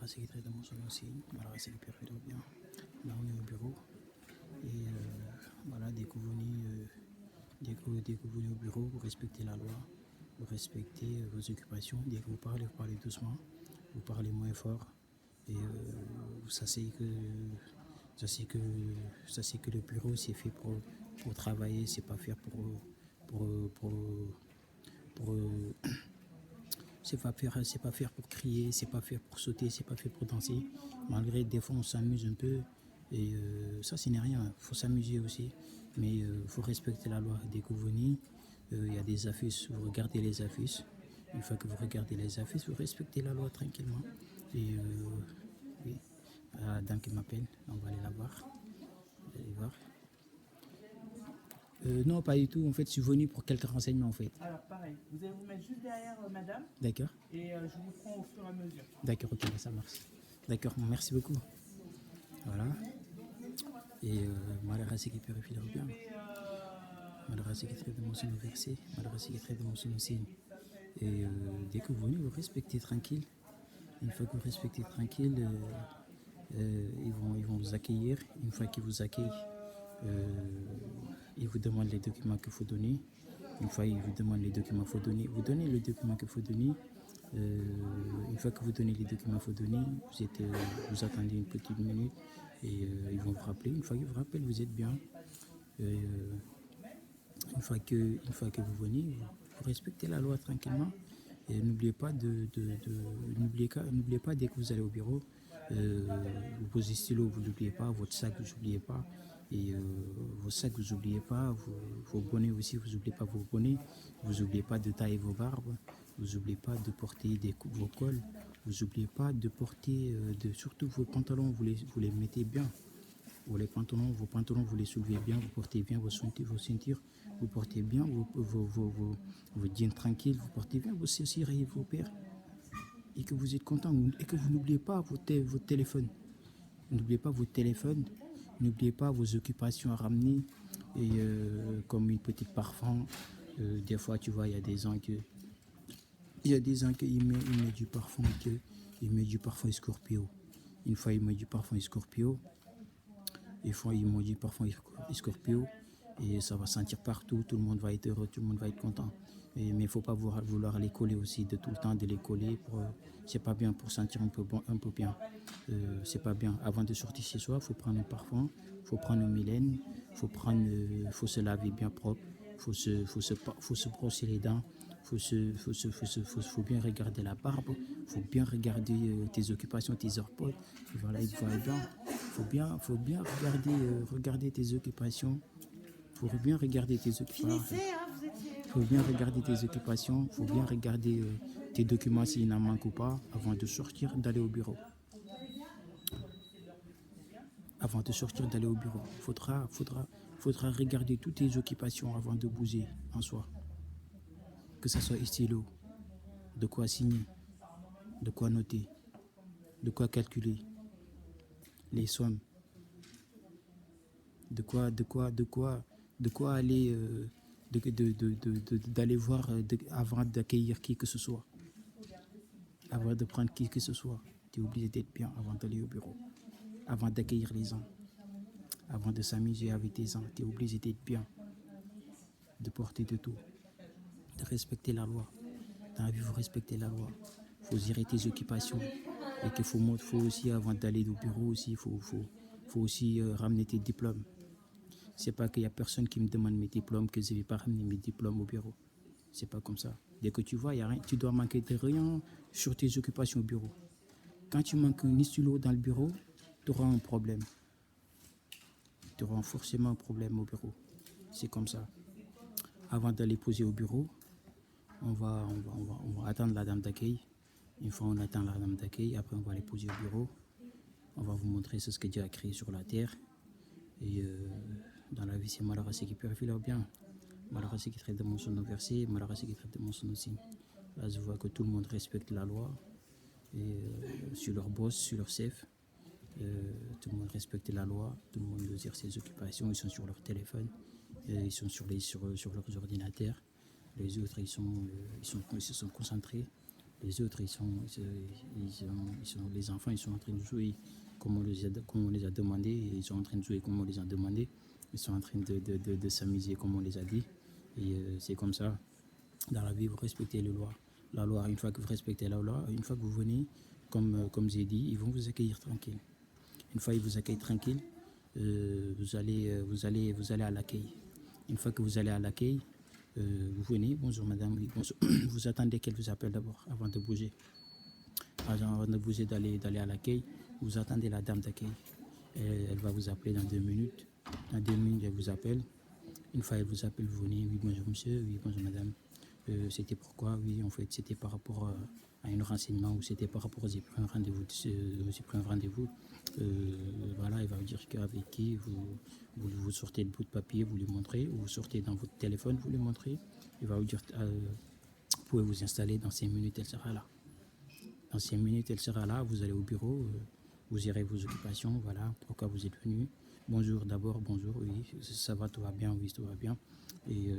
c'est qui traite de mon son aussi. Voilà, c'est qui perd bien. Là, on est au bureau. Et voilà, dès que vous venez, dès que vous venez au bureau, vous respectez la loi, vous respectez vos occupations. Dès que vous parlez doucement, vous parlez moins fort. Et ça c'est que le bureau c'est fait pour travailler, c'est pas fait pour, pour, pour c'est pas faire pour crier, c'est pas faire pour sauter, c'est pas fait pour danser. Malgré des fois on s'amuse un peu et ça ce n'est rien, faut s'amuser aussi, mais faut respecter la loi. Dès que vous venez, il y a des affiches, vous regardez les affiches. Une fois que vous regardez les affiches, vous respectez la loi tranquillement. Et oui, dame qui m'appelle, on va aller la voir. Allez voir. Non, pas du tout. En fait, je suis venu pour quelques renseignements en fait. Alors pareil, vous allez vous mettre juste derrière madame. D'accord. Et je vous prends au fur et à mesure. D'accord, ok, ça marche. D'accord, merci beaucoup. Voilà. Et malgré ce qui peut refiler bien. Malgré ce qui traite de mon signe versé, malgré ce qui traite de mon signe. Et dès que vous venez, vous respectez tranquille. Une fois que vous respectez tranquille, ils vont vous accueillir. Une fois qu'ils vous accueillent, ils vous demandent les documents qu'il faut donner. Une fois qu'ils vous demandent les documents qu'il faut donner, vous donnez le document qu'il faut donner. Une fois que vous donnez les documents qu'il faut donner, vous attendez une petite minute et ils vont vous rappeler. Une fois qu'ils vous rappellent, vous êtes bien. Une fois que vous venez, vous respectez la loi tranquillement. Et n'oubliez pas n'oubliez pas dès que vous allez au bureau, vous posez stylo, vous n'oubliez pas, votre sac, vous n'oubliez pas. Et vos sacs, vous n'oubliez pas, vos bonnets aussi, vous n'oubliez pas vos bonnets, vous n'oubliez pas de tailler vos barbes, vous n'oubliez pas de porter vos cols, vous n'oubliez pas de porter, surtout vos pantalons, vous les mettez bien. Vos pantalons, vous les soulevez bien, vous portez bien vos ceintures, vous portez bien vos jeans tranquilles, vous portez bien vos chaussures et vos paires. Et que vous êtes content, et que vous n'oubliez pas votre téléphone. N'oubliez pas votre téléphone, n'oubliez pas vos occupations à ramener, et comme une petite parfum. Des fois, tu vois, il y a des gens qui mettent du parfum, il met du parfum Scorpio. Une fois, il met du parfum Scorpio. Des fois, ils m'ont dit parfois Scorpio et ça va sentir partout, tout le monde va être heureux, tout le monde va être content. Mais il ne faut pas vouloir les coller aussi, de tout le temps de les coller. C'est pas bien pour sentir un peu bien. C'est pas bien. Avant de sortir chez soi, il faut prendre un parfum, il faut prendre une Mylène, il faut se laver bien propre, il faut se brosser les dents. Faut bien regarder la barbe, faut bien regarder tes occupations, tes AirPods. Voilà, il faut bien. Faut bien regarder tes occupations. Faut bien regarder tes occupations. Faut bien regarder tes occupations. Faut bien regarder tes documents s'il n'en manque ou pas avant de sortir, d'aller au bureau. Avant de sortir, d'aller au bureau, faudra regarder toutes tes occupations avant de bouger en soi. Que ce soit stylo, de quoi signer, de quoi noter, de quoi calculer les sommes, de quoi aller, d'aller voir avant d'accueillir qui que ce soit, avant de prendre qui que ce soit. Tu es obligé d'être bien avant d'aller au bureau, avant d'accueillir les gens, avant de s'amuser avec tes gens. Tu es obligé d'être bien, de porter de tout, de respecter la loi. Dans la vie, il faut respecter la loi. Il faut gérer tes occupations. Et qu'il faut aussi, avant d'aller au bureau, aussi, il faut aussi ramener tes diplômes. C'est pas qu'il y a personne qui me demande mes diplômes, que je ne vais pas ramener mes diplômes au bureau. C'est pas comme ça. Dès que tu vois, il y a rien, tu dois manquer de rien sur tes occupations au bureau. Quand tu manques un stylo dans le bureau, tu auras un problème. Tu auras forcément un problème au bureau. C'est comme ça. Avant d'aller poser au bureau, on va attendre la dame d'accueil. Une fois on attend la dame d'accueil, après on va aller poser au bureau. On va vous montrer ce que Dieu a créé sur la terre. Et dans la vie, c'est malheureux ceux qui purifient leur bien. Malheureux ceux qui traitent de mon son versé, malheureux ceux qui traitent de mon son aussi. Là, je vois que tout le monde respecte la loi. Et sur leur boss, sur leur chef, tout le monde respecte la loi. Tout le monde gère ses occupations. Ils sont sur leur téléphone. Ils sont sur leurs ordinateurs. Les autres, ils se sont concentrés Les autres, les enfants, ils sont en train de jouer comme on les a demandé. Ils sont en train de jouer comme on les a demandé. Ils sont en train de s'amuser comme on les a dit. Et c'est comme ça. Dans la vie, vous respectez les lois. La loi, une fois que vous respectez la loi, une fois que vous venez, comme j'ai dit, ils vont vous accueillir tranquille. Une fois qu'ils vous accueillent tranquille, vous allez à l'accueil. Une fois que vous allez à l'accueil, vous venez, bonjour madame, oui, bonjour. Vous attendez qu'elle vous appelle d'abord avant de bouger. Avant de bouger, d'aller à l'accueil, vous attendez la dame d'accueil. Elle va vous appeler dans 2 minutes. Dans 2 minutes, elle vous appelle. Une fois elle vous appelle, vous venez, oui, bonjour monsieur, oui, bonjour madame. C'était pourquoi, oui, en fait, c'était par rapport à un renseignement ou c'était par rapport aux pris un rendez-vous. Voilà, il va vous dire qu'avec qui vous sortez le bout de papier, vous lui montrez, ou vous sortez dans votre téléphone, vous lui montrez. Il va vous dire, vous pouvez vous installer, dans 5 minutes, elle sera là. Dans 5 minutes, elle sera là, vous allez au bureau, vous gérez vos occupations, voilà, pourquoi vous êtes venu. Bonjour d'abord, bonjour, oui, ça va, tout va bien, oui, tout va bien. Et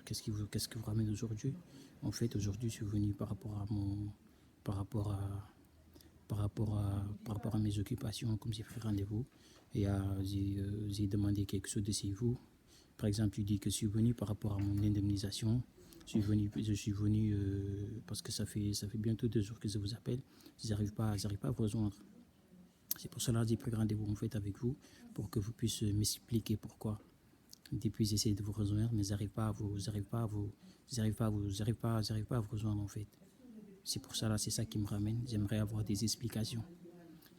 qu'est-ce qui vous ramène aujourd'hui? En fait, aujourd'hui, je suis venu par rapport à mes occupations, comme j'ai pris rendez-vous, et j'ai demandé quelque chose de chez vous. Par exemple, je dis que je suis venu par rapport à mon indemnisation. Je suis venu parce que ça fait bientôt 2 jours que je vous appelle. Je n'arrive pas à vous rejoindre. C'est pour cela que j'ai pris rendez-vous en fait avec vous, pour que vous puissiez m'expliquer pourquoi. Depuis, j'essaie de vous rejoindre, mais j'arrive pas à vous rejoindre en fait. C'est pour ça là, c'est ça qui me ramène. J'aimerais avoir des explications.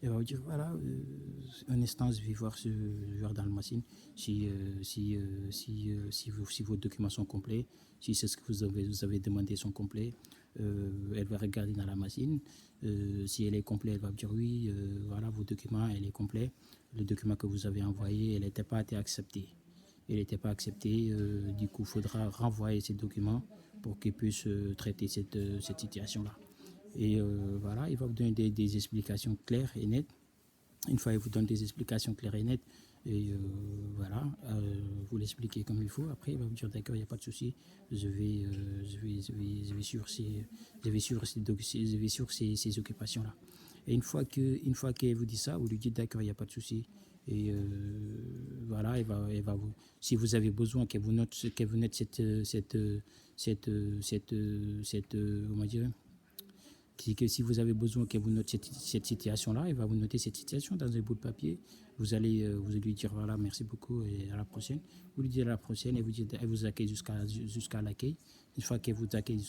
Et on va vous dire voilà, un instant, je vais voir dans la machine si vos documents sont complets, si c'est ce que vous avez demandé sont complets. Elle va regarder dans la machine. Si elle est complète, elle va me dire oui, voilà, vos documents, elle est complète. Le document que vous avez envoyé, elle n'était pas été acceptée. Elle n'était pas acceptée, du coup, il faudra renvoyer ces documents pour qu'ils puissent traiter cette situation-là. Et voilà, il va vous donner des explications claires et nettes. Une fois, il vous donne des explications claires et nettes, et voilà, vous l'expliquez comme il faut. Après, il va vous dire d'accord, il n'y a pas de souci, je vais sur ces occupations-là. Et une fois qu'elle vous dit ça, vous lui dites d'accord, il n'y a pas de souci. Et voilà, elle va vous, si vous avez besoin qu'elle vous note cette comment dire, que si vous avez besoin qu'elle vous note cette situation-là, elle va vous noter cette situation dans un bout de papier. Vous allez lui dire voilà, merci beaucoup et à la prochaine. Vous lui dites à la prochaine et elle vous accueille jusqu'à l'accueil. Une fois qu'elle vous accueille une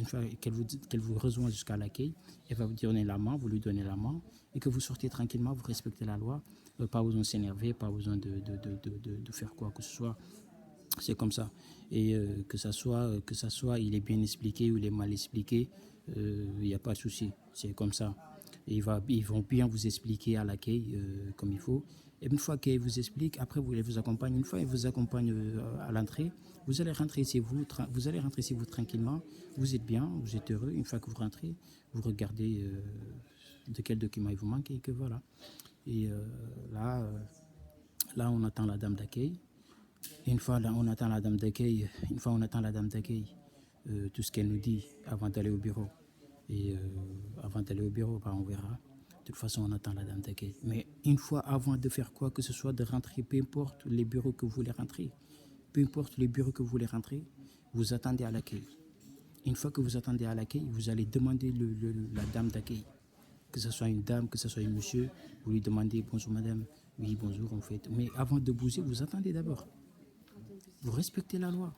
fois qu'elle vous rejoint jusqu'à l'accueil, elle va vous donner la main, vous lui donnez la main et que vous sortez tranquillement, vous respectez la loi. Pas besoin de s'énerver, pas besoin de faire quoi que ce soit. C'est comme ça. Et que ça soit il est bien expliqué ou il est mal expliqué, il n'y a pas de souci. C'est comme ça. Et ils vont bien vous expliquer à l'accueil comme il faut. Et une fois qu'ils vous expliquent, après vous accompagnent. Une fois qu'ils vous accompagnent à l'entrée, vous allez rentrer chez vous. Tranquillement. Vous êtes bien, vous êtes heureux. Une fois que vous rentrez, vous regardez de quel document il vous manque et que voilà. Et là, on attend la dame d'accueil. Une fois on attend la dame d'accueil, tout ce qu'elle nous dit avant d'aller au bureau. Et avant d'aller au bureau, on verra. De toute façon, on attend la dame d'accueil. Mais une fois avant de faire quoi que ce soit, de rentrer, peu importe les bureaux que vous voulez rentrer, vous attendez à l'accueil. Une fois que vous attendez à l'accueil, vous allez demander la dame d'accueil. Que ce soit une dame, que ce soit un monsieur, vous lui demandez bonjour madame, oui bonjour en fait. Mais avant de bouger, vous attendez d'abord. Vous respectez la loi.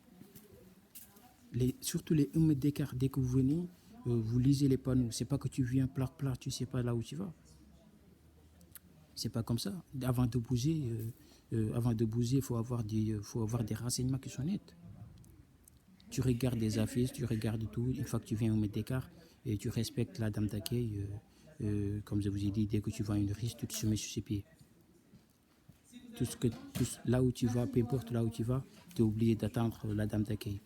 Surtout les 1 mètre d'écart, dès que vous venez, vous lisez les panneaux. C'est pas que tu viens plat, tu sais pas là où tu vas. C'est pas comme ça. Avant de bouger, il faut avoir des renseignements qui sont nets. Tu regardes des affiches, tu regardes tout. Une fois que tu viens 1 mètre d'écart, et tu respectes la dame d'accueil. Comme je vous ai dit, dès que tu vois une riche, tu te soumets sur ses pieds. Là où tu vas, peu importe là où tu vas, tu es obligé d'attendre la dame d'accueil.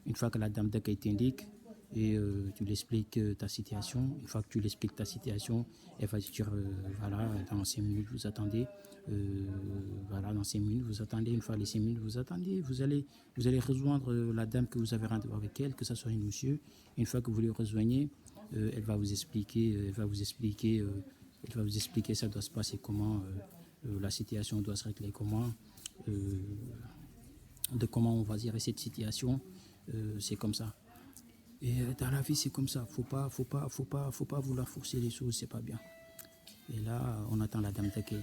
Une fois que la dame d'accueil t'indique, et tu lui expliques ta situation. Une fois que tu lui expliques ta situation, elle va te dire voilà, dans 5 minutes vous attendez. Voilà, dans 5 minutes vous attendez. Une fois les 5 minutes vous attendez, vous allez rejoindre la dame que vous avez rendez-vous avec elle, que ce soit une monsieur. Une fois que vous les rejoignez, elle va vous expliquer, ça doit se passer comment, la situation doit se régler comment, de comment on va gérer cette situation. C'est comme ça. Et dans la vie, c'est comme ça. Faut pas vouloir forcer les choses, c'est pas bien. Et là, on attend la dame d'accueil.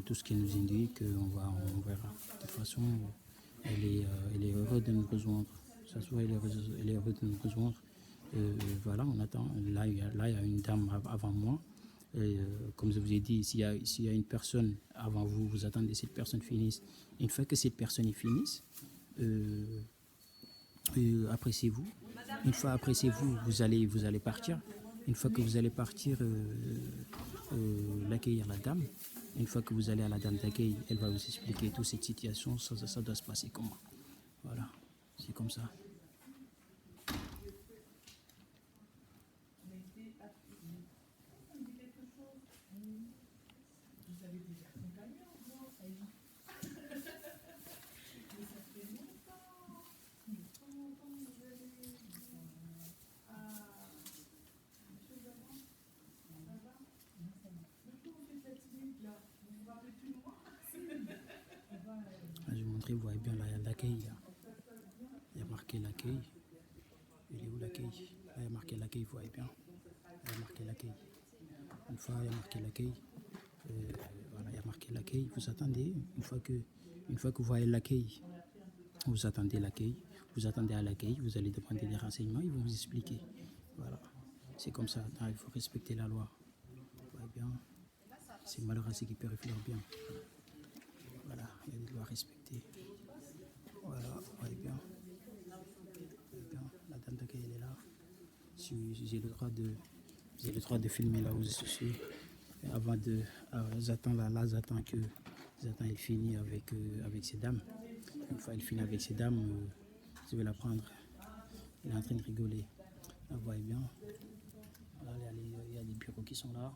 Tout ce qu'elle nous indique, on verra. De toute façon, elle est heureuse de nous rejoindre. Ça soit, elle est heureuse de nous rejoindre. Voilà, on attend. Là, il y a une dame avant moi. Et, comme je vous ai dit, s'il y a une personne avant vous, vous attendez que cette personne finisse. Une fois que cette personne finisse, appréciez-vous. Une fois appréciez-vous, vous allez partir. Une fois que vous allez partir, l'accueillir la dame. Une fois que vous allez à la dame d'accueil, elle va vous expliquer toute cette situation, ça doit se passer comment. Voilà, c'est comme ça. Je vais vous montrer, vous voyez bien là, il y a l'accueil. Il y a marqué l'accueil. Il est où l'accueil? Là, il y a marqué l'accueil, vous voyez bien. Il y a marqué l'accueil. Une fois, il y a marqué l'accueil. Voilà, il y a marqué l'accueil. Vous attendez. Une fois que vous voyez l'accueil, vous attendez l'accueil. Vous attendez à l'accueil. Vous allez demander des renseignements. Ils vont vous expliquer. Voilà. C'est comme ça. Non, il faut respecter la loi. Vous voyez bien. C'est malheureux ceux qui périfèrent bien. Voilà. Il y a des lois à respecter. Voilà. Vous voyez bien. La dame d'accueil, elle est là. J'ai le droit de filmer là où je suis. Avant de. J'attends il finit avec ces dames. Une fois il finit avec ces dames, je vais la prendre. Il est en train de rigoler. Là, vous voyez bien. Là, il y a les bureaux qui sont là.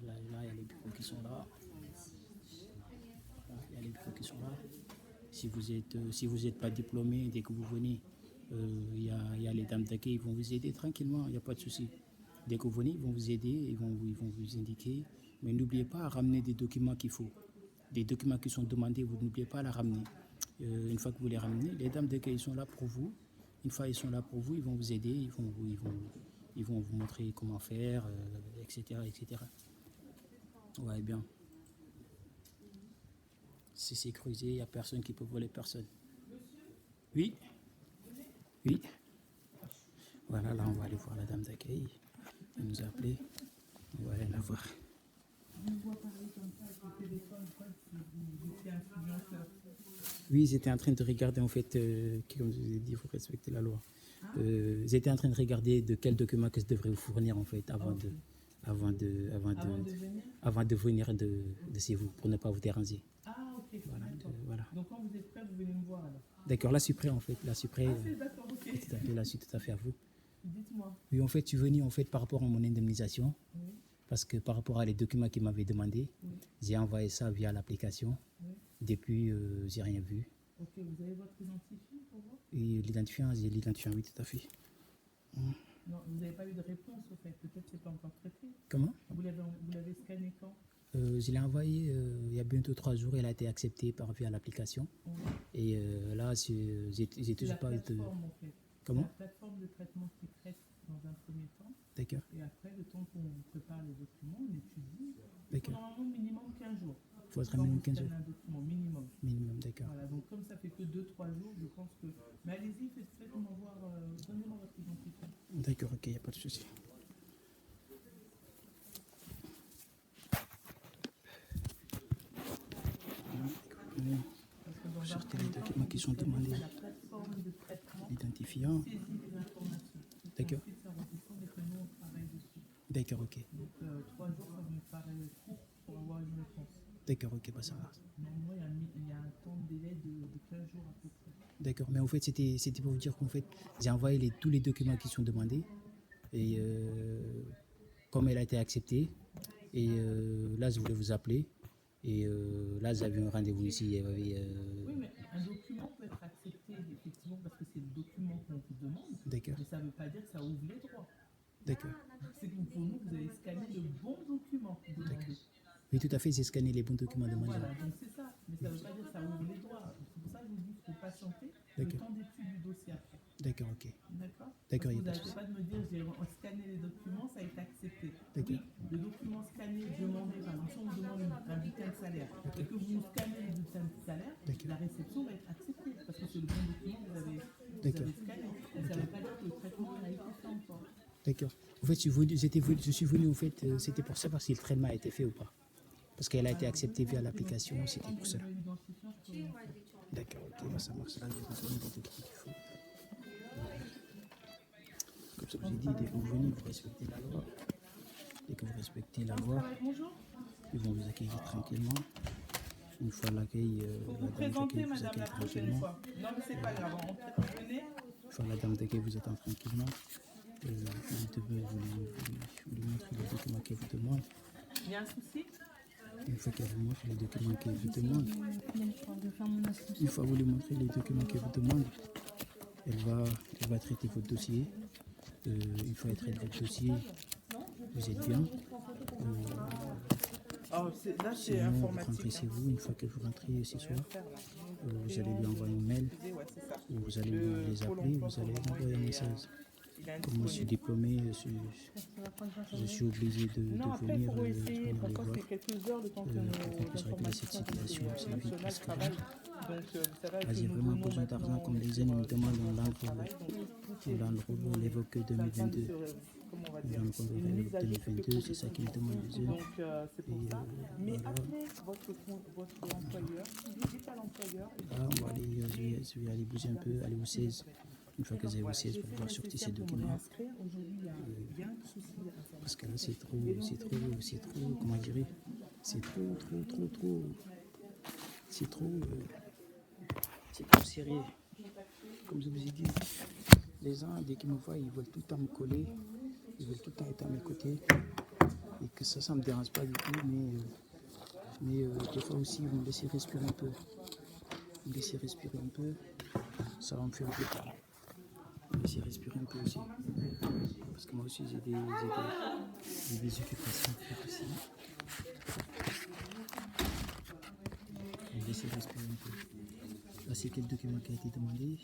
Là, il y a les bureaux qui sont là. Là, il y a les bureaux qui sont là. Si vous êtes pas diplômé, dès que vous venez, il y a les dames d'accueil, ils vont vous aider tranquillement, il n'y a pas de souci. Dès que vous venez, ils vont vous aider, ils vont vous indiquer. Mais n'oubliez pas à ramener des documents qu'il faut. Des documents qui sont demandés, vous n'oubliez pas à les ramener. Une fois que vous les ramenez, les dames d'accueil sont là pour vous. Une fois ils sont là pour vous, ils vont vous aider, ils vont vous montrer comment faire, etc., etc. Ouais, bien. C'est sécurisé, il n'y a personne qui peut voler personne. Oui. Oui. Voilà, là, on va aller voir la dame d'accueil. Elle nous a appelé. On va aller la voir. Oui, ils étaient en train de regarder, en fait, comme je vous ai dit, il faut respecter la loi. Ils étaient en train de regarder de quels documents que je devrais vous fournir, en fait, avant de venir de chez vous, pour ne pas vous déranger. Ah, ok. Voilà, voilà. Donc, quand vous êtes prêt, vous venez me voir alors. D'accord, là, je suis prêt, en fait. Là, je suis prêt. C'est d'accord, ok. Tout à fait, là, je suis tout à fait à vous. Dites-moi. Oui, en fait, je suis venu, en fait, par rapport à mon indemnisation. Oui. Parce que par rapport à les documents qu'il m'avait demandé, j'ai envoyé ça via l'application. Depuis, j'ai rien vu. Ok, vous avez votre identifiant pour vous? Et l'identifiant, j'ai l'identifiant, oui, tout à fait. Non, vous n'avez pas eu de réponse au fait. Peut-être que c'est pas encore traité. Comment? Vous l'avez scanné quand? Je l'ai envoyé il y a bientôt 3 jours. Elle a été acceptée via l'application. Et là, j'ai toujours pas eu de. En fait. Comment? La plateforme de traitement qui traite dans un premier temps. D'accord. Et après, le temps qu'on prépare les documents, on étudie. D'accord. Normalement, minimum 15 jours. Il faut être minimum 15 jours. Un document minimum. Minimum, d'accord. Voilà, donc comme ça fait que 2-3 jours, je pense que. Mais allez-y, faites-moi voir, donnez-moi votre identifiant. D'accord, ok, il n'y a pas de souci. Sortez les documents qui sont demandés. La plateforme de traitement L'identifiant. saisit les informations. D'accord. Ensuite, ça redescend et que nous, on travaille dessus. D'accord, ok. Donc 3 jours, ça me paraît court pour avoir une réponse. D'accord, ok, bah ça va. Normalement, il y a un temps de délai de 15 jours à peu près. D'accord, mais en fait, c'était pour vous dire qu'en fait, j'ai envoyé tous les documents qui sont demandés. Et comme elle a été acceptée, et là, je voulais vous appeler. Et là, j'avais un rendez-vous ici. Il y avait, Oui, mais un document peut être accepté effectivement parce que c'est le document qu'on vous demande, D'accord, mais ça ne veut pas dire que ça ouvre les droits. d'accord. C'est que pour nous, vous avez scanné le bon document demandé. Oui, tout à fait, j'ai scanné les bons documents demandés. Voilà, donc c'est ça. Mais ça ne veut pas dire que ça ouvre les droits. C'est pour ça que je vous dis qu'il faut patienter le D'accord, temps d'étude du dossier après. d'accord, ok. D'accord. D'accord, Parce il que n'y a vous pas de n'arrêtez souci. pas de me dire j'ai scanné les documents, ça a été accepté. D'accord. Oui, le document scanné demandé, par exemple, si on vous demande un bulletin de salaire et que vous scannez le bulletin de salaire, D'accord. la réception va être acceptée parce que c'est le bon document que vous avez D'accord. scanné. Mais ça ne veut pas dire que le traitement a été fait encore. D'accord. En fait, je suis venu, en fait, c'était pour savoir si le traitement a été fait ou pas. Parce qu'elle a été acceptée via l'application, c'était pour cela. D'accord, ok, bah, ça marche. Là, je vais vous donner les documents qu'il faut. Comme ça, je vous ai dit, dès que vous venez, vous respectez la loi. Dès que vous respectez la loi, Bonjour. ils vont vous accueillir tranquillement. Une fois l'accueil, Vous la dame d'accueil présentez, vous madame, accueille la prochaine tranquillement. fois. Non, mais c'est pas grave. Venez. Une fois la dame d'accueil vous attend tranquillement. Vous lui montrez les documents qu'elle vous demande. Il y a un souci? Une fois qu'elle vous montre les documents qu'elle vous demande, une fois que vous lui montrez les documents qu'elle vous demande, elle va traiter votre dossier. Une fois qu'elle traite votre dossier, vous êtes bien. Oh, là, c'est Sinon, vous rentrez informatique. chez vous. Une fois que vous rentrez ce soir, vous allez lui envoyer un mail, Ouais, c'est ça. ou vous allez les appeler, vous allez lui envoyer un message. Il a un Comme moi je suis diplômé, je suis obligé de Non, après, il venir, faut les essayer. voir Parfois, c'est quelques heures le temps que pour qu'on puisse régler cette situation. C'est vite nationales parce que là, travaillent. Donc, vous savez, avec j'ai le vraiment nouveau besoin nom d'argent. maintenant, Comme les jeunes me demandent en langue rouge, on évoque que 2022. comment on va Dans dire, le compte une mise à jour 2022, c'est ça qu'ils me demandent les jeunes. Donc, c'est pour Et, ça. Mais voilà. appelez votre employeur, dites à l'employeur. Là, on va aller, je vais aller bouger un peu, aller au 16. Une fois que j'ai au 16, pour pouvoir sortir ces documents. Aujourd'hui, il y a un souci. Parce que là, c'est trop, comment dirais, c'est c'est trop sérieux. Comme je vous ai dit, les gens, dès qu'ils me voient, ils veulent tout le temps me coller, ils veulent tout le temps être à mes côtés. Et que ça ne me dérange pas du tout, mais des fois aussi, vous me laissez respirer un peu. Vous me laissez respirer un peu, ça va me faire un peu tard. Vous me laissez respirer un peu aussi. Parce que moi aussi, j'ai des occupations à faire aussi. Vous me laissez respirer un peu. Là, c'est quel document qui a été demandé?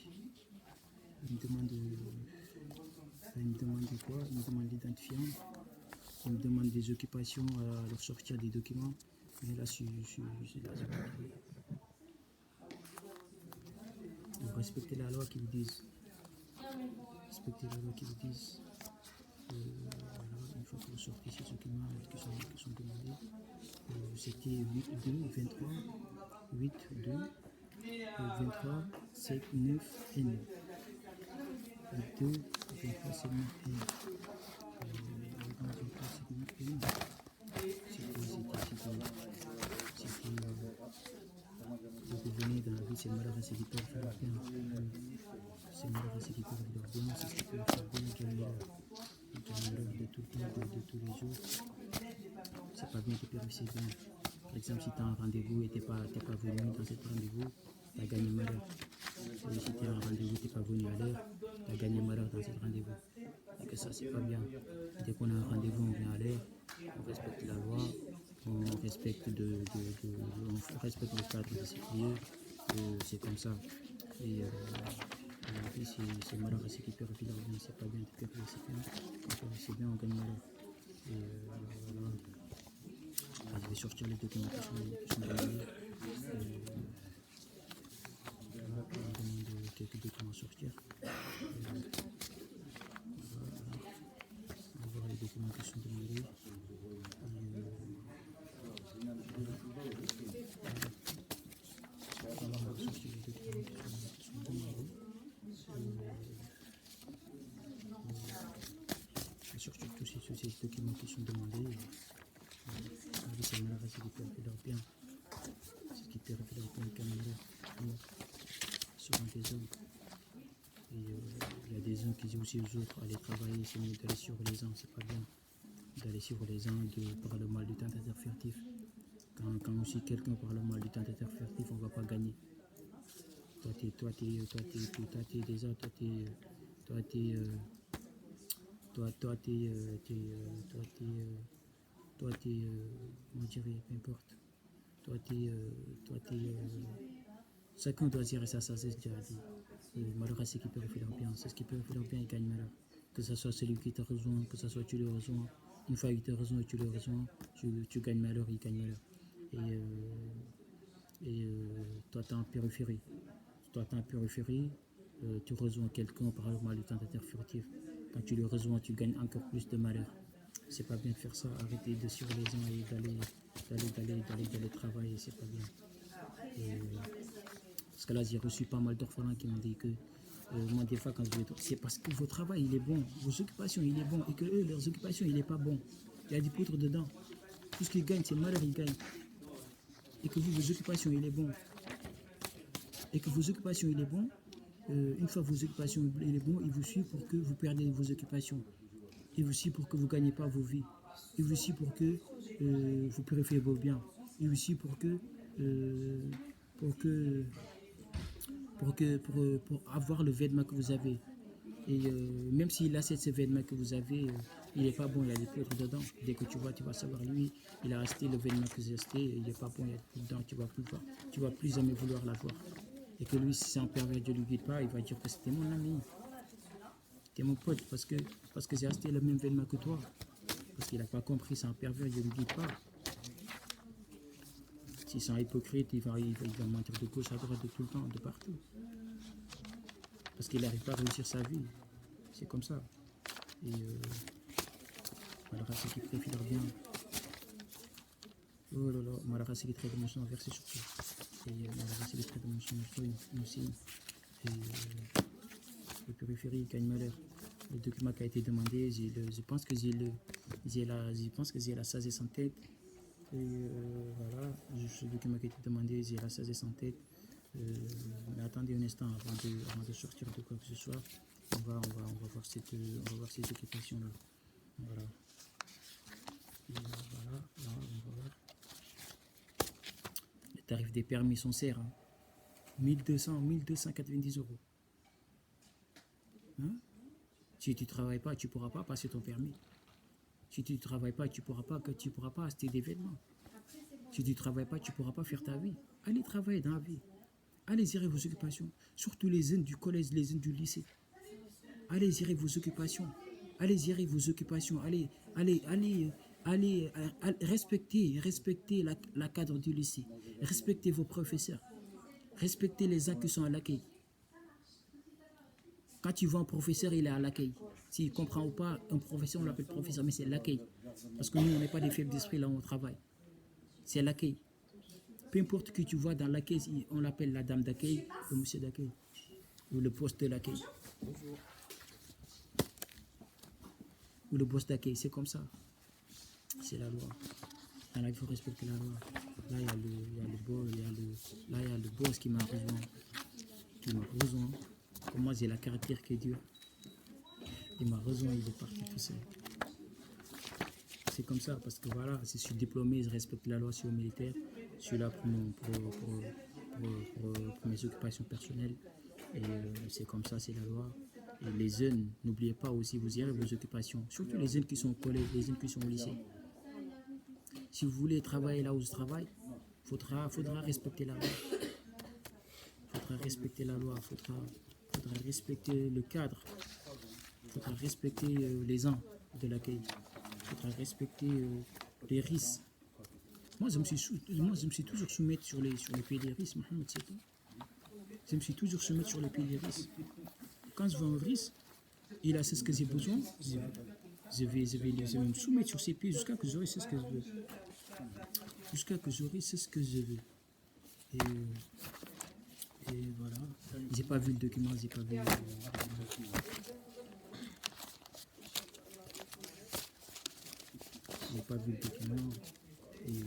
Il me demande quoi? Il me demande l'identifiant. Il me demande des occupations à leur sortir des documents. Mais là, vous respectez la loi qui vous disent. Respectez la loi qui vous disent. Voilà, une fois que vous sortez ces documents qui sont demandés, c'était 8-2-23, 8-2, 23, 7, 9 N. 8-2, 23, 7, 9 N. Vous venez dans la vie, c'est malheureux, c'est qui peut faire la peine. C'est malheureux, c'est qui peut faire leur bien, c'est ce qui peut faire bien, gagner de tout le temps, de tous les jours. C'est pas bien de perdre ses biens. Par exemple, si tu as un rendez-vous et tu n'es pas venu dans cet rendez-vous, tu as gagné malheur. Et si tu as un rendez-vous, tu n'es pas venu à l'heure, tu as gagné malheur dans cet rendez-vous. Et que ça, c'est pas bien. Dès qu'on a un rendez-vous, on vient à l'heure, on respecte la loi, on respecte, on respecte le cadre de ces lieux, c'est comme ça. Et puis c'est malheureux, c'est qui perd leur bien, c'est pas bien de perdre ses biens. Quand c'est bien, on gagne malheur. Et voilà. Je vais sortir les documents qui sont demandés. Voilà, on demande quelques documents à sortir. On va voir les documents qui sont demandés. On va sortir les documents qui sont demandés. On va sortir tous ces documents qui sont demandés. C'est malheureux, c'est qui perd leur bien. C'est ce qui perd leur bien, quand même. souvent des hommes. Et il y a des uns qui disent aussi aux autres, allez travailler, c'est mieux d'aller sur les uns, c'est pas bien. D'aller sur les uns, de parler mal du tentateur furtif. Quand aussi quelqu'un parle mal du tentateur furtif, on ne va pas gagner. Toi, t'es déjà, on dirait, peu importe. Chacun doit gérer sa sagesse, déjà dit. Malheureusement, c'est qui peut faire bien. C'est ce qui peut faire bien, il gagne malheur. Que ce soit celui qui te rejoint, que ce soit tu le rejoins. Une fois qu'il te rejoint et tu le rejoins, tu gagnes malheur, il gagne malheur. Et toi, tu es en périphérie. Tu rejoins quelqu'un par mal du tentateur furtif. Quand tu le rejoins, tu gagnes encore plus de malheur. C'est pas bien de faire ça. Arrêtez de sur les uns et d'aller travailler, c'est pas bien. Parce que là, j'ai reçu pas mal d'orphelins qui m'ont dit que moi, des fois, quand je vais c'est parce que votre travail, il est bon, vos occupations, il est bon, et que eux, leurs occupations, il n'est pas bon. Il y a du poutre dedans. Tout ce qu'ils gagnent, c'est malheur, ils gagnent. Et que vous, vos occupations, il est bon. Une fois vos occupations, il est bon, il vous suit pour que vous perdez vos occupations. Il vous suit pour que vous ne gagnez pas vos vies. Il vous suit pour que vous purifiez vos biens. Il vous suit pour avoir le vêtement que vous avez. Et même s'il a ce vêtement que vous avez, il n'est pas bon, il y a des poutres dedans. Dès que tu vois, tu vas savoir, lui, il a acheté le vêtement que j'ai acheté, il n'est pas bon, il y a des poutres dedans, tu vas plus jamais vouloir l'avoir. Et que lui, si c'est un pervers, Dieu ne lui guide pas, il va dire que c'était mon ami, c'était mon pote, parce que j'ai acheté le même vêtement que toi. Parce qu'il n'a pas compris, c'est un pervers, Dieu ne lui guide pas. Si c'est un hypocrite, il va mentir de gauche à droite, de tout le temps, de partout. Parce qu'il n'arrive pas à réussir sa vie. C'est comme ça. Et malheureusement, c'est qu'il préfère bien. Oh là là, malheureusement, c'est qu'il traite de mon sang versé surtout. Et malheureusement, c'est qu'il traite de mon sang aussi. Et le périphérie gagne malheur. Le document qui a été demandé, je pense que j'ai la sagesse en tête. Et voilà, ce document qui a été demandé, j'ai la sagesse en tête. Mais attendez un instant avant de sortir de quoi que ce soit. On va voir cette occupation-là. Voilà. Et voilà, là, on va voir. Les tarifs des permis sont serres. Hein. 1290 euros. Hein? Si tu ne travailles pas, tu ne pourras pas passer ton permis. Si tu ne travailles pas, tu ne pourras pas acheter des vêtements. Si tu ne travailles pas, tu ne pourras pas faire ta vie. Allez travailler dans la vie. Allez gérer vos occupations. Surtout les jeunes du collège, les jeunes du lycée. Allez gérer vos occupations. Allez, respectez la cadre du lycée. Respectez vos professeurs. Respectez les gens qui sont à l'accueil. Quand tu vois un professeur, il est à l'accueil. S'il ne comprend pas, un professeur, on l'appelle professeur, mais c'est l'accueil. Parce que nous, on n'est pas des faibles d'esprit là où on travaille. C'est l'accueil. Peu importe qui tu vois dans l'accueil, on l'appelle la dame d'accueil, le monsieur d'accueil, ou le poste de l'accueil. Ou le boss d'accueil, c'est comme ça. C'est la loi. Dans la vie, il faut respecter la loi. Là, il y a le boss qui m'a rejoint. Comme moi, j'ai la caractère qui est dure. Il m'a rejoint, il est parti tout seul. C'est comme ça, parce que voilà, je suis diplômé, je respecte la loi, je suis au militaire. Je suis là pour mes occupations personnelles. Et c'est comme ça, c'est la loi. Et les jeunes, n'oubliez pas aussi, vous gérez vos occupations. Surtout les jeunes qui sont au collège, les jeunes qui sont au lycée. Si vous voulez travailler là où je travaille, faudra respecter la loi. Faudra respecter la loi, faudra respecter le cadre. Faudra respecter les gens de l'accueil. Faudra respecter les risques. Moi, je me suis toujours soumettre sur les pays des risques, Mohamed, c'est tout. Je me suis toujours soumettre sur les pays des risques. Quand je vois un risque, il a ce que j'ai besoin, je vais me soumettre sur ces pieds jusqu'à que j'aurai ce que je veux. Et voilà. J'ai pas vu le document, j'ai pas vu le document. Et le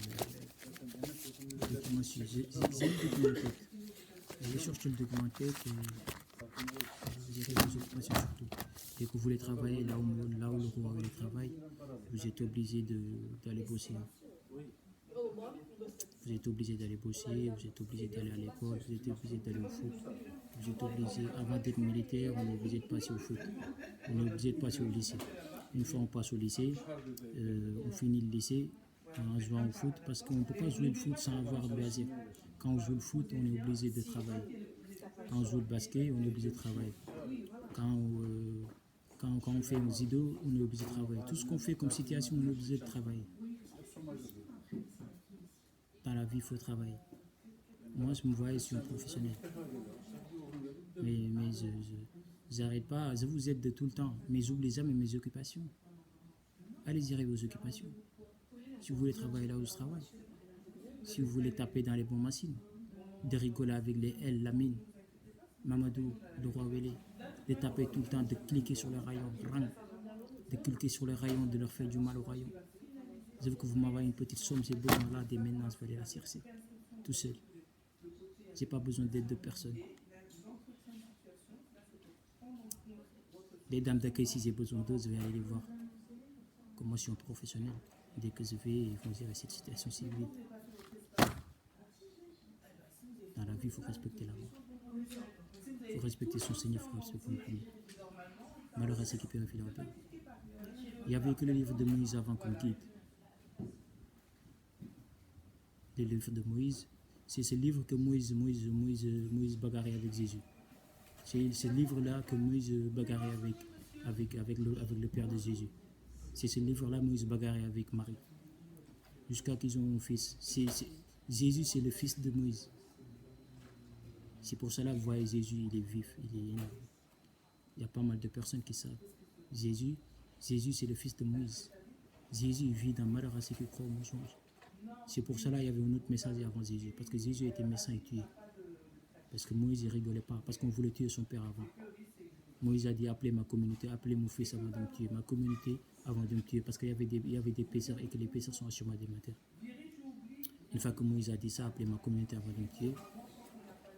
document, j'ai le document en tête. recherche le documentaire que vous irez vos occupations surtout. Dès que vous voulez travailler là où le roi veut travail, vous êtes obligé d'aller bosser. Vous êtes obligé d'aller bosser, vous êtes obligé d'aller à l'école, vous êtes obligé d'aller au foot. Vous êtes obligé, avant d'être militaire, on est obligé de passer au foot. On est obligé de passer au lycée. Une fois on passe au lycée, on finit le lycée en jouant au foot parce qu'on ne peut pas jouer le foot sans avoir de loisir. Quand on joue le foot, on est obligé de travailler. Quand on joue le basket, on est obligé de travailler. Quand on fait un judo, on est obligé de travailler. Tout ce qu'on fait comme situation, on est obligé de travailler. Dans la vie, il faut travailler. Moi, je me vois, je suis un professionnel. Mais je n'arrête pas, je vous aide de tout le temps. Mais j'oublie jamais mes occupations. Allez-y avec vos occupations. Si vous voulez travailler là où je travaille. Si vous voulez taper dans les bonnes machines. De rigoler avec les L, la mine. Mamadou, le roi Wélé. De taper tout le temps, de cliquer sur le rayon. De cliquer sur le rayon, de leur faire du mal au rayon. Je veux que vous m'envoyez une petite somme, j'ai besoin là, dès maintenant, je vais aller la chercher. Tout seul. J'ai pas besoin d'aide de personne. Les dames d'accueil, si j'ai besoin d'eux, je vais aller les voir. Comme moi, je suis un professionnel. Dès que je vais, ils vont dire cette situation si vite. Dans la vie, il faut respecter la mort. Il faut respecter son Seigneur, il faut respecter Mohammed. Malheur à ceux qui périfient leur paix. Il n'y avait que le livre de Moïse avant comme guide. Le livre de Moïse, c'est ce livre que Moïse bagarrait avec Jésus. C'est ce livre-là que Moïse bagarrait avec le père de Jésus. C'est ce livre-là que Moïse bagarrait avec Marie. Jusqu'à qu'ils ont un fils. Jésus, c'est le fils de Moïse. C'est pour cela que vous voyez Jésus, il est vif, il est énorme. Il y a pas mal de personnes qui savent. Jésus, c'est le fils de Moïse. Jésus vit dans malheur à ceux qui croient au mensonge. C'est pour cela qu'il y avait un autre messager avant Jésus. Parce que Jésus était méchant et tué. Parce que Moïse ne rigolait pas. Parce qu'on voulait tuer son père avant. Moïse a dit appelez ma communauté, appelez mon fils avant de me tuer. Ma communauté avant de me tuer. Parce qu'il y avait des pécheurs et que les pécheurs sont assurés des matins. Une fois que Moïse a dit ça, appelez ma communauté avant de me tuer.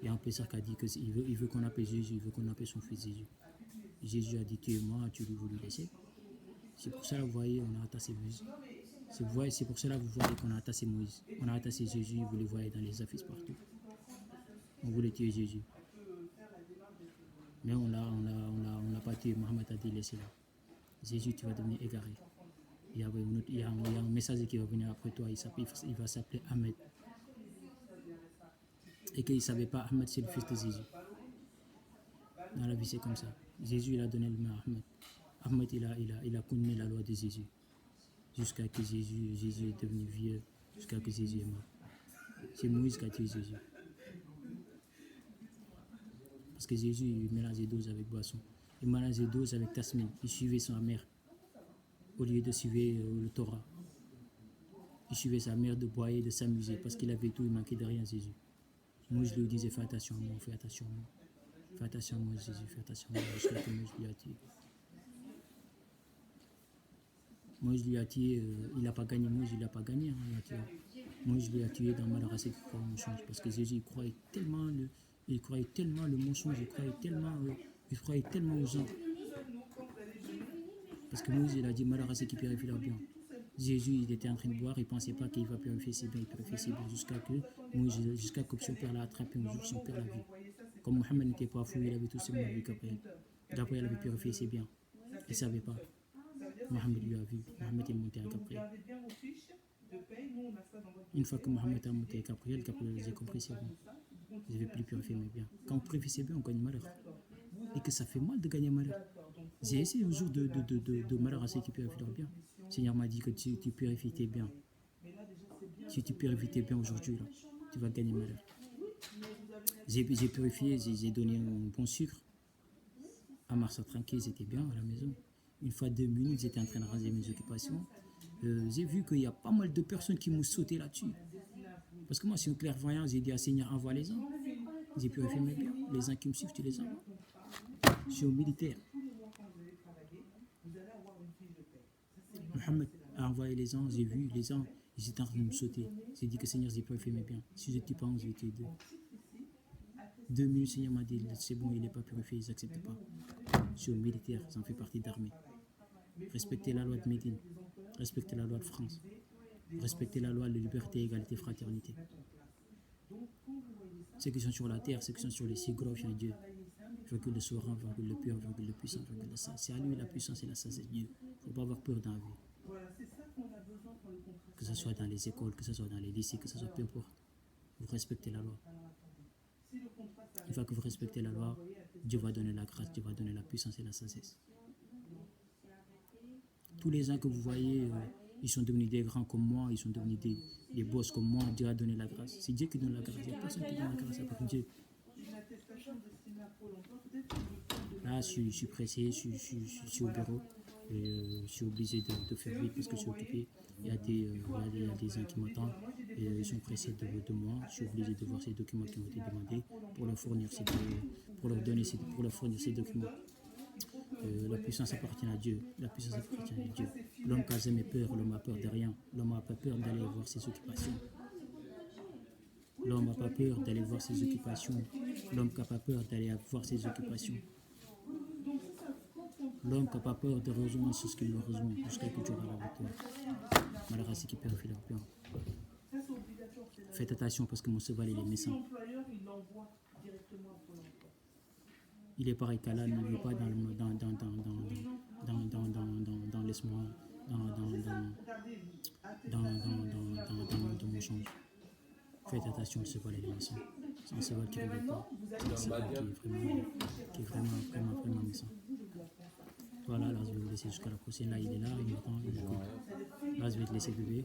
Il y a un pécheur qui a dit qu'il veut qu'on appelle Jésus, il veut qu'on appelle son fils Jésus. Jésus a dit tuez-moi, tu veux lui laisser. C'est pour ça que vous voyez, on a attaché Moïse. C'est pour cela que vous voyez qu'on a attaché Moïse. On a attaché Jésus, vous le voyez dans les affiches partout. On voulait tuer Jésus. Mais on l'a pas tué. Mohammed a dit laissez-le. Jésus, tu vas devenir égaré. Il y a un messager qui va venir après toi, il va s'appeler Ahmed. Et qu'il ne savait pas, Ahmed c'est le fils de Jésus. Dans la vie c'est comme ça. Jésus il a donné le nom à Ahmed. Ahmed il a connu la loi de Jésus. Jusqu'à que Jésus est devenu vieux, jusqu'à que Jésus est mort. C'est Moïse qui a tué Jésus. Parce que Jésus il mélangeait dose avec boisson. Il mélangeait dose avec Tasmin. Il suivait sa mère au lieu de suivre le Torah. Il suivait sa mère de boire et de s'amuser parce qu'il avait tout, il manquait de rien Jésus. Moïse lui disait fais attention à moi, fais attention à moi. Fais attention à moi Jésus, fais attention à moi. Jusqu'à que Moïse lui a tué. Moïse lui a tué, il n'a pas gagné, Moïse il n'a pas gagné. Moïse lui a tué dans malheur à ceux qui croient au mensonge. Parce que Jésus il croyait tellement le mensonge, il croyait tellement aux gens. Parce que Moïse il a dit malheur à ceux qui purifient leur bien. Jésus il était en train de boire, il ne pensait pas qu'il va purifier ses biens, il purifiait ses biens jusqu'à que son père l'a attrapé un jour, son père l'a vu. Comme Mohammed n'était pas fou, il avait tout ce monde vu qu'après. D'après il avait purifié ses biens. Il ne savait pas. Mohammed lui a vu. Mohammed est monté à Gabriel. Une fois que Mohammed a monté à Gabriel a compris c'est bon. Je ne vais plus purifier mes biens. Quand on purifie ses biens, on gagne malheur. Et que ça fait mal de gagner malheur. J'ai essayé un jour de malheur à ceux qui purifient leurs biens. Le Seigneur m'a dit que tu purifies tes biens. Si tu purifies tes biens aujourd'hui, là, tu vas gagner malheur. J'ai purifié, j'ai donné un bon sucre. À Marsa tranquille, j'étais bien à la maison. Une fois 2 minutes, j'étais en train de ranger mes occupations. J'ai vu qu'il y a pas mal de personnes qui m'ont sauté là-dessus. Parce que moi, je suis un clairvoyant, j'ai dit à Seigneur, envoie les gens. J'ai purifié mes biens. Les gens qui me suivent, tu les envoies. Je suis un militaire. Mohammed a envoyé les gens, j'ai vu les gens, ils étaient en train de me sauter. J'ai dit que Seigneur, j'ai purifié mes biens. Si je ne tue pas 11, je vais tuer 2. 2 minutes, Seigneur m'a dit, c'est bon, il n'est pas purifié, ils n'acceptent pas. Je suis militaire, ça en fait partie d'armée. Respectez la loi de Médine, respectez la loi de France, respectez la loi de liberté, égalité, fraternité. Ceux qui sont sur la terre, ceux qui sont sur les cieux, glorifient Dieu. Virgule le souverain, virgule le pur, virgule le puissant, virgule le saint. C'est à lui la puissance et la sagesse de Dieu. Il ne faut pas avoir peur dans la vie. Que ce soit dans les écoles, que ce soit dans les lycées, que ce soit peu importe. Vous respectez la loi. Une fois que vous respectez la loi, Dieu va donner la grâce, Dieu va donner la puissance et la sagesse. Tous les gens que vous voyez, ils sont devenus des grands comme moi, ils sont devenus des boss comme moi, Dieu a donné la grâce. C'est Dieu qui donne la grâce, il n'y a personne qui donne la grâce à part Dieu. Là, je suis pressé, je suis au bureau, et je suis obligé de faire vite parce que je suis occupé. Il y a des gens qui m'attendent et ils sont pressés de moi. Je suis obligé de voir ces documents qui ont été demandés pour leur fournir ces documents. La puissance appartient à Dieu. La puissance appartient à Dieu. L'homme qui a jamais peur, l'homme a peur de rien. L'homme n'a pas peur d'aller voir ses occupations. L'homme n'a pas peur d'aller voir ses occupations. L'homme qui n'a pas peur d'aller voir ses occupations. L'homme qui n'a pas peur de rejoindre ce qu'il doit rejoindre jusqu'à que Dieu aura la victoire. Malheureusement, qui perd leur peur. Faites attention parce que mon cheval il est méchant. Il est pareil qu'Allah, il n'est pas dans laisse-moi, dans mon change. Faites attention, le cheval il est méchant. C'est un cheval qui ne veut pas. C'est un cheval qui est vraiment méchant. Voilà, là je vais vous laisser jusqu'à la prochaine. Là il est là, il m'attend, il m'écoute. Là je vais te laisser bébé.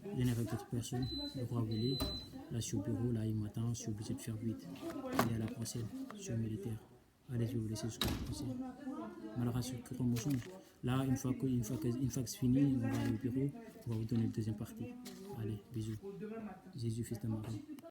Je n'ai avec d'autres personnes, le bras volé. Là je suis au bureau, là il m'attend, je suis obligé de faire vite. Il est à la prochaine, je suis militaire. Allez, je vais vous laisser jusqu'à la prochaine. Malheureusement, là, une fois que c'est fini, on va aller au bureau, on va vous donner la deuxième partie. Allez, bisous. Jésus, fils de Marie.